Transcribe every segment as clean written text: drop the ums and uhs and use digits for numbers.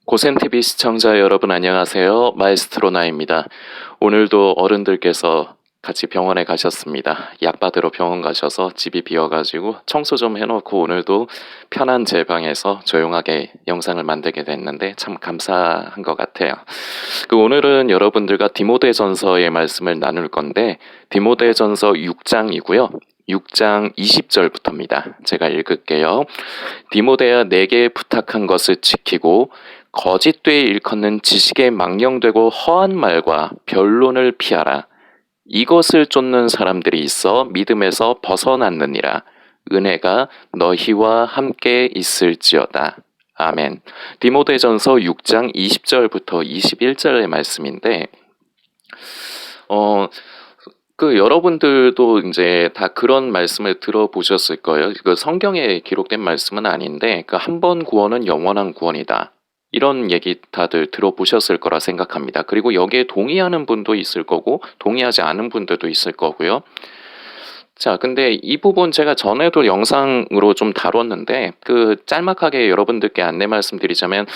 고센TV 시청자 여러분 안녕하세요. 마에스트로 나입니다. 오늘도 어른들께서 같이 병원에 가셨습니다. 약 받으러 병원 가셔서 집이 비어가지고 청소 좀 해놓고 오늘도 편한 제 방에서 조용하게 영상을 만들게 됐는데 참 감사한 것 같아요. 오늘은 여러분들과 디모데전서의 말씀을 나눌 건데 디모데전서 6장이고요. 6장 20절부터입니다. 제가 읽을게요. 디모데야 내게 부탁한 것을 지키고 거짓되이 일컫는 지식에 망령되고 허한 말과 변론을 피하라. 이것을 쫓는 사람들이 있어 믿음에서 벗어났느니라. 은혜가 너희와 함께 있을지어다. 아멘. 디모데전서 6장 20절부터 21절의 말씀인데 여러분들도 이제 다 그런 말씀을 들어보셨을 거예요. 성경에 기록된 말씀은 아닌데 한 번 구원은 영원한 구원이다. 이런 얘기 다들 들어보셨을 거라 생각합니다. 그리고 여기에 동의하는 분도 있을 거고 동의하지 않은 분들도 있을 거고요. 자, 근데 이 부분 제가 전에도 영상으로 좀 다뤘는데 짤막하게 여러분들께 안내 말씀드리자면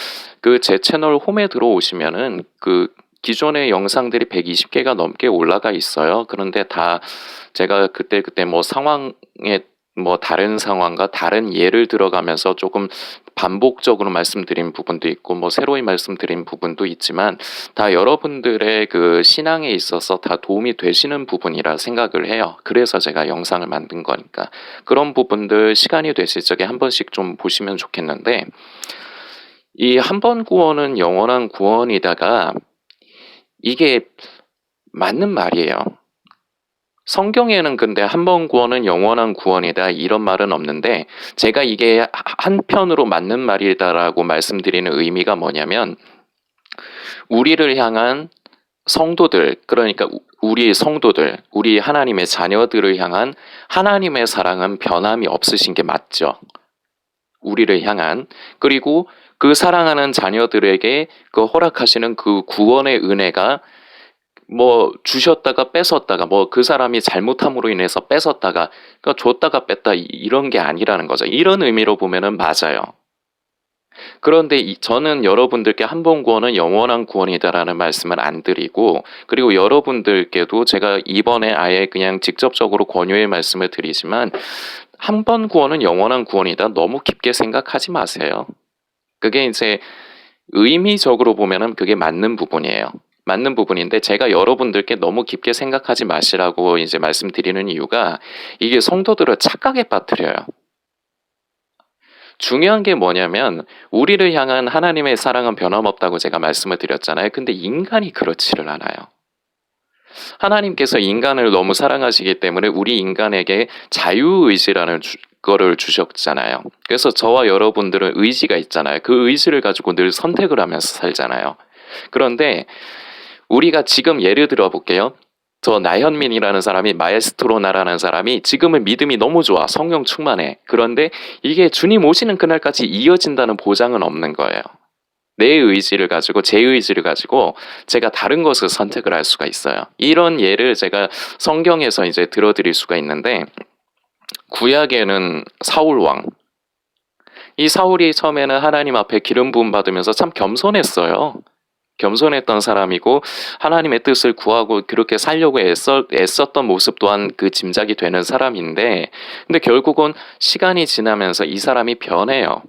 제 채널 홈에 들어오시면은 기존의 영상들이 120개가 넘게 올라가 있어요. 그런데 다 제가 그때 상황에 다른 상황과 다른 예를 들어가면서 조금 반복적으로 말씀드린 부분도 있고 새로이 말씀드린 부분도 있지만 다 여러분들의 신앙에 있어서 다 도움이 되시는 부분이라 생각을 해요. 그래서 제가 영상을 만든 거니까 그런 부분들 시간이 되실 적에 한 번씩 좀 보시면 좋겠는데 이 한 번 구원은 영원한 구원이다가 이게 맞는 말이에요. 성경에는 근데 한 번 구원은 영원한 구원이다 이런 말은 없는데 제가 이게 한편으로 맞는 말이다라고 말씀드리는 의미가 뭐냐면 우리를 향한 성도들, 그러니까 우리 성도들, 우리 하나님의 자녀들을 향한 하나님의 사랑은 변함이 없으신 게 맞죠. 우리를 향한. 그리고 그 사랑하는 자녀들에게 허락하시는 그 구원의 은혜가 주셨다가 뺏었다가 그 사람이 잘못함으로 인해서 뺏었다가 줬다가 뺐다 이런 게 아니라는 거죠. 이런 의미로 보면은 맞아요. 그런데 저는 여러분들께 한 번 구원은 영원한 구원이다라는 말씀을 안 드리고 그리고 여러분들께도 제가 이번에 아예 그냥 직접적으로 권유의 말씀을 드리지만 한 번 구원은 영원한 구원이다. 너무 깊게 생각하지 마세요. 그게 이제 의미적으로 보면은 그게 맞는 부분이에요. 맞는 부분인데 제가 여러분들께 너무 깊게 생각하지 마시라고 이제 말씀드리는 이유가 이게 성도들을 착각에 빠뜨려요. 중요한 게 뭐냐면 우리를 향한 하나님의 사랑은 변함없다고 제가 말씀을 드렸잖아요. 근데 인간이 그렇지를 않아요. 하나님께서 인간을 너무 사랑하시기 때문에 우리 인간에게 자유의지라는 거를 주셨잖아요. 그래서 저와 여러분들은 의지가 있잖아요. 그 의지를 가지고 늘 선택을 하면서 살잖아요. 그런데 우리가 지금 예를 들어 볼게요. 저 나현민이라는 사람이 마에스트로나라는 사람이 지금은 믿음이 너무 좋아. 성령 충만해. 그런데 이게 주님 오시는 그날까지 이어진다는 보장은 없는 거예요. 내 의지를 가지고 제 의지를 가지고 제가 다른 것을 선택을 할 수가 있어요. 이런 예를 제가 성경에서 이제 들어드릴 수가 있는데 구약에는 사울 왕. 이 사울이 처음에는 하나님 앞에 기름 부음 받으면서 참 겸손했어요. 겸손했던 사람이고 하나님의 뜻을 구하고 그렇게 살려고 애썼던 모습 또한 짐작이 되는 사람인데 근데 결국은 시간이 지나면서 이 사람이 변해요.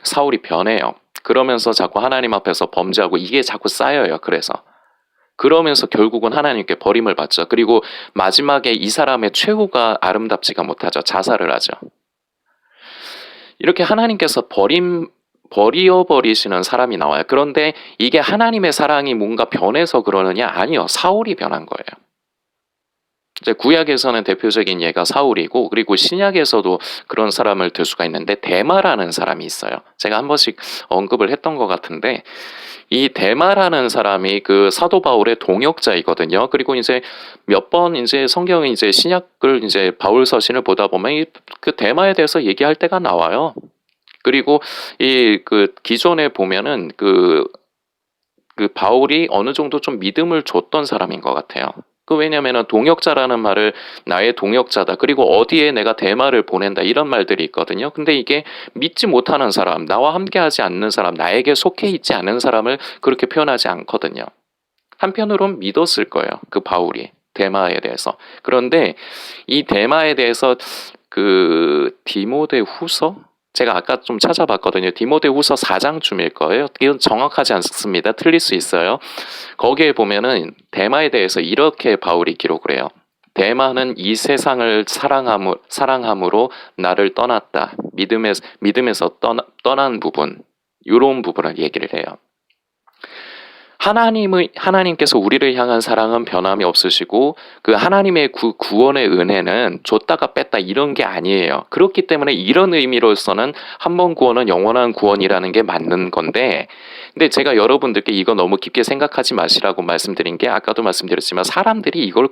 사울이 변해요. 그러면서 자꾸 하나님 앞에서 범죄하고 이게 자꾸 쌓여요. 그러면서 결국은 하나님께 버림을 받죠. 그리고 마지막에 이 사람의 최후가 아름답지가 못하죠. 자살을 하죠. 이렇게 하나님께서 버려버리시는 사람이 나와요. 그런데 이게 하나님의 사랑이 뭔가 변해서 그러느냐? 아니요. 사울이 변한 거예요. 이제 구약에서는 대표적인 예가 사울이고 그리고 신약에서도 그런 사람을 들 수가 있는데 데마라는 사람이 있어요. 제가 한 번씩 언급을 했던 것 같은데 이 데마라는 사람이 사도 바울의 동역자이거든요. 그리고 이제 몇 번 이제 성경의 이제 신약을 이제 바울 서신을 보다 보면 데마에 대해서 얘기할 때가 나와요. 그리고 기존에 보면은 바울이 어느 정도 좀 믿음을 줬던 사람인 것 같아요. 왜냐면은 동역자라는 말을 나의 동역자다. 그리고 어디에 내가 대마를 보낸다. 이런 말들이 있거든요. 근데 이게 믿지 못하는 사람, 나와 함께하지 않는 사람, 나에게 속해 있지 않은 사람을 그렇게 표현하지 않거든요. 한편으론 믿었을 거예요. 그 바울이 대마에 대해서. 그런데 이 대마에 대해서 그 디모데 후서? 제가 아까 좀 찾아봤거든요. 디모데 후서 4장쯤일 거예요. 이건 정확하지 않습니다. 틀릴 수 있어요. 거기에 보면은 대마에 대해서 이렇게 바울이 기록을 해요. 대마는 이 세상을 사랑함으로 나를 떠났다. 믿음에서 떠난 부분, 이런 부분을 얘기를 해요. 하나님께서 우리를 향한 사랑은 변함이 없으시고 그 하나님의 구원의 은혜는 줬다가 뺐다 이런 게 아니에요. 그렇기 때문에 이런 의미로서는 한 번 구원은 영원한 구원이라는 게 맞는 건데, 근데 제가 여러분들께 이거 너무 깊게 생각하지 마시라고 말씀드린 게, 아까도 말씀드렸지만 사람들이 이걸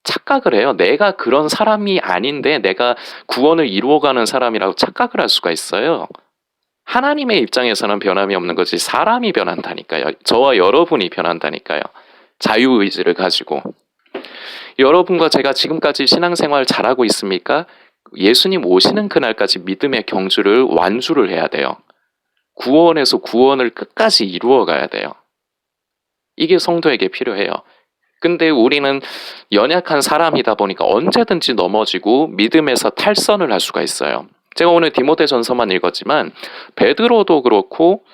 착각을 해요. 내가 그런 사람이 아닌데 내가 구원을 이루어가는 사람이라고 착각을 할 수가 있어요. 하나님의 입장에서는 변함이 없는 거지 사람이 변한다니까요. 저와 여러분이 변한다니까요. 자유의지를 가지고. 여러분과 제가 지금까지 신앙생활 잘하고 있습니까? 예수님 오시는 그날까지 믿음의 경주를 완주를 해야 돼요. 구원에서 구원을 끝까지 이루어 가야 돼요. 이게 성도에게 필요해요. 근데 우리는 연약한 사람이다 보니까 언제든지 넘어지고 믿음에서 탈선을 할 수가 있어요. 제가 오늘 디모데전서만 읽었지만 베드로도 그렇고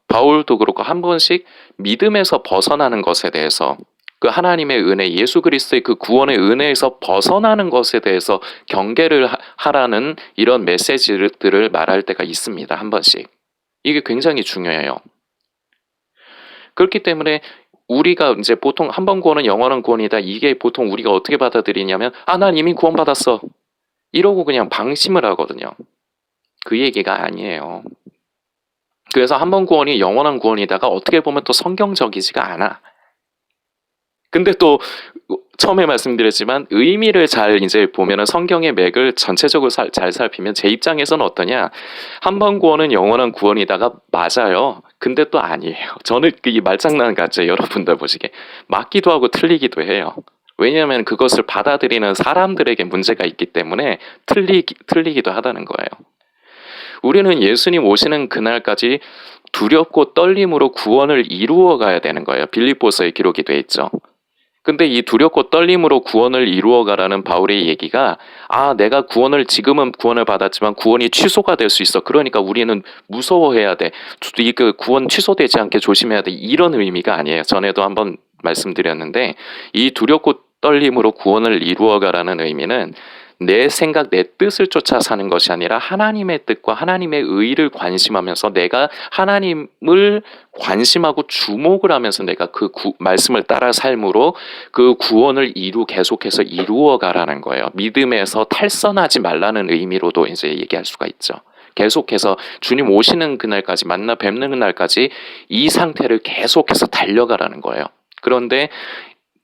바울도 그렇고 한 번씩 믿음에서 벗어나는 것에 대해서, 그 하나님의 은혜, 예수 그리스도의 그 구원의 은혜에서 벗어나는 것에 대해서 경계를 하라는 이런 메시지들을 말할 때가 있습니다. 한 번씩. 이게 굉장히 중요해요. 그렇기 때문에 우리가 이제 보통 한 번 구원은 영원한 구원이다. 이게 보통 우리가 어떻게 받아들이냐면, 난 이미 구원받았어. 이러고 그냥 방심을 하거든요. 그 얘기가 아니에요. 그래서 한 번 구원이 영원한 구원이다가 어떻게 보면 또 성경적이지가 않아. 근데 또 처음에 말씀드렸지만 의미를 잘 이제 보면은 성경의 맥을 전체적으로 잘 살피면 제 입장에서는 어떠냐? 한 번 구원은 영원한 구원이다가 맞아요. 근데 또 아니에요. 저는 이 말장난 같죠. 여러분들 보시기에. 맞기도 하고 틀리기도 해요. 왜냐하면 그것을 받아들이는 사람들에게 문제가 있기 때문에 틀리기도 하다는 거예요. 우리는 예수님 오시는 그날까지 두렵고 떨림으로 구원을 이루어 가야 되는 거예요. 빌립보서에 기록이 돼 있죠. 근데 이 두렵고 떨림으로 구원을 이루어 가라는 바울의 얘기가, 내가 지금은 구원을 받았지만 구원이 취소가 될 수 있어. 그러니까 우리는 무서워해야 돼. 그 구원 취소되지 않게 조심해야 돼. 이런 의미가 아니에요. 전에도 한번 말씀드렸는데, 이 두렵고 떨림으로 구원을 이루어 가라는 의미는 내 생각, 내 뜻을 쫓아 사는 것이 아니라 하나님의 뜻과 하나님의 의를 관심하면서 내가 하나님을 관심하고 주목을 하면서 내가 그 말씀을 따라 삶으로 그 구원을 계속해서 이루어 가라는 거예요. 믿음에서 탈선하지 말라는 의미로도 이제 얘기할 수가 있죠. 계속해서 주님 오시는 그날까지, 만나 뵙는 그날까지 이 상태를 계속해서 달려가라는 거예요. 그런데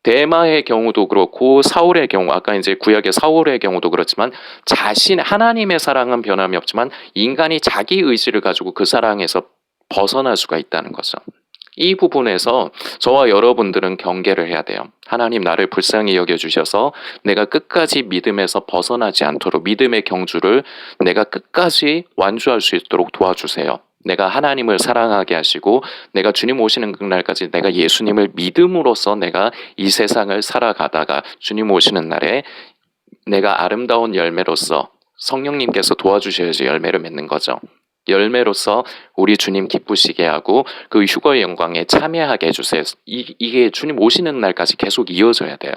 대마의 경우도 그렇고 사울의 경우, 아까 이제 구약의 사울의 경우도 그렇지만 하나님의 사랑은 변함이 없지만 인간이 자기 의지를 가지고 그 사랑에서 벗어날 수가 있다는 거죠. 이 부분에서 저와 여러분들은 경계를 해야 돼요. 하나님 나를 불쌍히 여겨주셔서 내가 끝까지 믿음에서 벗어나지 않도록 믿음의 경주를 내가 끝까지 완주할 수 있도록 도와주세요. 내가 하나님을 사랑하게 하시고 내가 주님 오시는 그날까지 내가 예수님을 믿음으로써 내가 이 세상을 살아가다가 주님 오시는 날에 내가 아름다운 열매로서 성령님께서 도와주셔야지 열매를 맺는 거죠. 열매로서 우리 주님 기쁘시게 하고 그 휴거의 영광에 참여하게 해주세요. 이게 주님 오시는 날까지 계속 이어져야 돼요.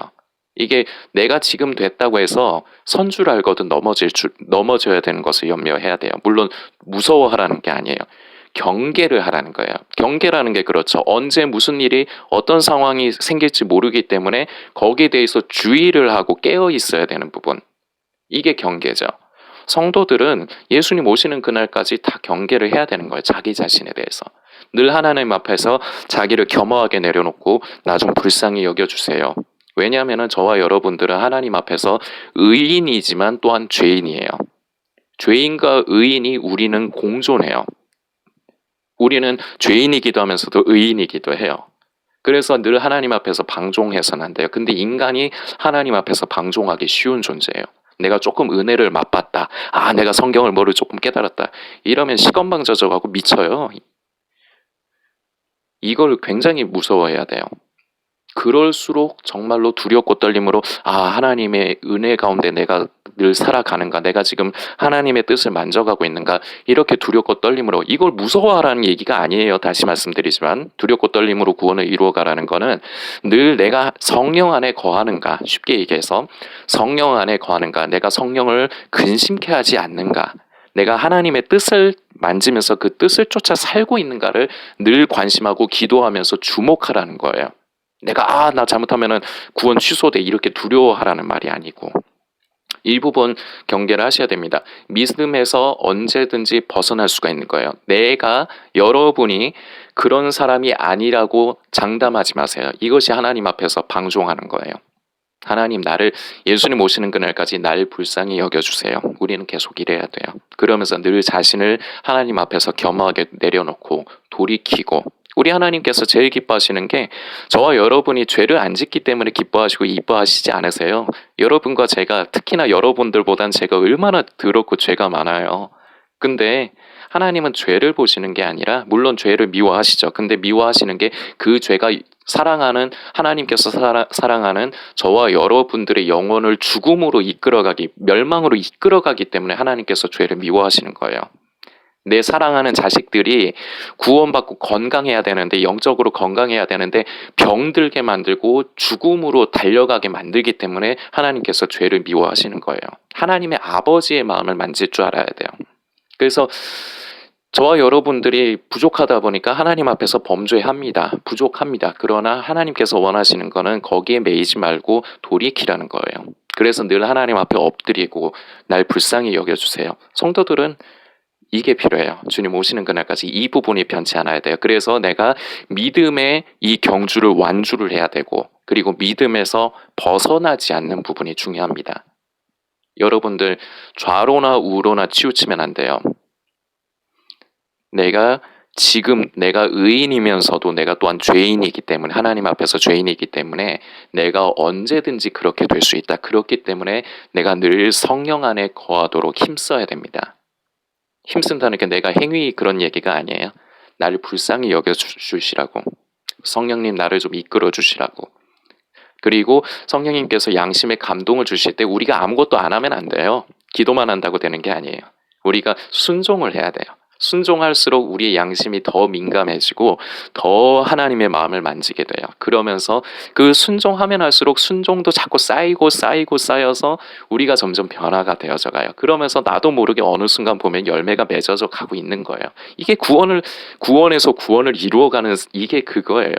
이게 내가 지금 됐다고 해서 선줄 알거든 넘어져야 되는 것을 염려해야 돼요. 물론 무서워하라는 게 아니에요. 경계를 하라는 거예요. 경계라는 게 그렇죠. 언제 무슨 일이 어떤 상황이 생길지 모르기 때문에 거기에 대해서 주의를 하고 깨어 있어야 되는 부분. 이게 경계죠. 성도들은 예수님 오시는 그날까지 다 경계를 해야 되는 거예요. 자기 자신에 대해서. 늘 하나님 앞에서 자기를 겸허하게 내려놓고 나 좀 불쌍히 여겨주세요. 왜냐하면 저와 여러분들은 하나님 앞에서 의인이지만 또한 죄인이에요. 죄인과 의인이 우리는 공존해요. 우리는 죄인이기도 하면서도 의인이기도 해요. 그래서 늘 하나님 앞에서 방종해서는 안 돼요. 근데 인간이 하나님 앞에서 방종하기 쉬운 존재예요. 내가 조금 은혜를 맛봤다. 아, 내가 성경을 뭐를 조금 깨달았다. 이러면 시건방져져가고 미쳐요. 이걸 굉장히 무서워해야 돼요. 그럴수록 정말로 두렵고 떨림으로 하나님의 은혜 가운데 내가 늘 살아가는가, 내가 지금 하나님의 뜻을 만져가고 있는가, 이렇게 두렵고 떨림으로. 이걸 무서워하라는 얘기가 아니에요. 다시 말씀드리지만 두렵고 떨림으로 구원을 이루어가라는 거는 늘 내가 성령 안에 거하는가, 쉽게 얘기해서 성령 안에 거하는가, 내가 성령을 근심케 하지 않는가, 내가 하나님의 뜻을 만지면서 그 뜻을 쫓아 살고 있는가를 늘 관심하고 기도하면서 주목하라는 거예요. 내가 나 잘못하면은 구원 취소돼, 이렇게 두려워하라는 말이 아니고. 이 부분 경계를 하셔야 됩니다. 믿음에서 언제든지 벗어날 수가 있는 거예요. 여러분이 그런 사람이 아니라고 장담하지 마세요. 이것이 하나님 앞에서 방종하는 거예요. 하나님, 나를 예수님 오시는 그날까지 날 불쌍히 여겨주세요. 우리는 계속 이래야 돼요. 그러면서 늘 자신을 하나님 앞에서 겸허하게 내려놓고 돌이키고. 우리 하나님께서 제일 기뻐하시는 게 저와 여러분이 죄를 안 짓기 때문에 기뻐하시고 이뻐하시지 않으세요. 여러분과 제가, 특히나 여러분들보단 제가 얼마나 더럽고 죄가 많아요. 근데 하나님은 죄를 보시는 게 아니라, 물론 죄를 미워하시죠. 근데 미워하시는 게 그 죄가 사랑하는, 하나님께서 사랑하는 저와 여러분들의 영혼을 죽음으로 이끌어가기, 멸망으로 이끌어가기 때문에 하나님께서 죄를 미워하시는 거예요. 내 사랑하는 자식들이 구원받고 건강해야 되는데, 영적으로 건강해야 되는데 병들게 만들고 죽음으로 달려가게 만들기 때문에 하나님께서 죄를 미워하시는 거예요. 하나님의 아버지의 마음을 만질 줄 알아야 돼요. 그래서 저와 여러분들이 부족하다 보니까 하나님 앞에서 범죄합니다. 부족합니다. 그러나 하나님께서 원하시는 거는 거기에 매이지 말고 돌이키라는 거예요. 그래서 늘 하나님 앞에 엎드리고 날 불쌍히 여겨주세요. 성도들은 이게 필요해요. 주님 오시는 그날까지 이 부분이 변치 않아야 돼요. 그래서 내가 믿음의 이 경주를 완주를 해야 되고, 그리고 믿음에서 벗어나지 않는 부분이 중요합니다. 여러분들 좌로나 우로나 치우치면 안 돼요. 내가 의인이면서도 내가 또한 죄인이기 때문에, 하나님 앞에서 죄인이기 때문에 내가 언제든지 그렇게 될 수 있다. 그렇기 때문에 내가 늘 성령 안에 거하도록 힘써야 됩니다. 힘쓴다는 게 내가 행위 그런 얘기가 아니에요. 나를 불쌍히 여겨주시라고. 성령님 나를 좀 이끌어 주시라고. 그리고 성령님께서 양심의 감동을 주실 때 우리가 아무것도 안 하면 안 돼요. 기도만 한다고 되는 게 아니에요. 우리가 순종을 해야 돼요. 순종할수록 우리의 양심이 더 민감해지고 더 하나님의 마음을 만지게 돼요. 그러면서 그 순종하면 할수록 순종도 자꾸 쌓여서 우리가 점점 변화가 되어져 가요. 그러면서 나도 모르게 어느 순간 보면 열매가 맺어져 가고 있는 거예요. 이게 구원에서 구원을 이루어가는, 이게 그거예요.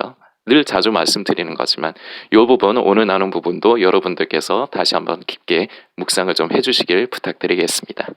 늘 자주 말씀드리는 거지만 이 부분, 오늘 나눈 부분도 여러분들께서 다시 한번 깊게 묵상을 좀 해주시길 부탁드리겠습니다.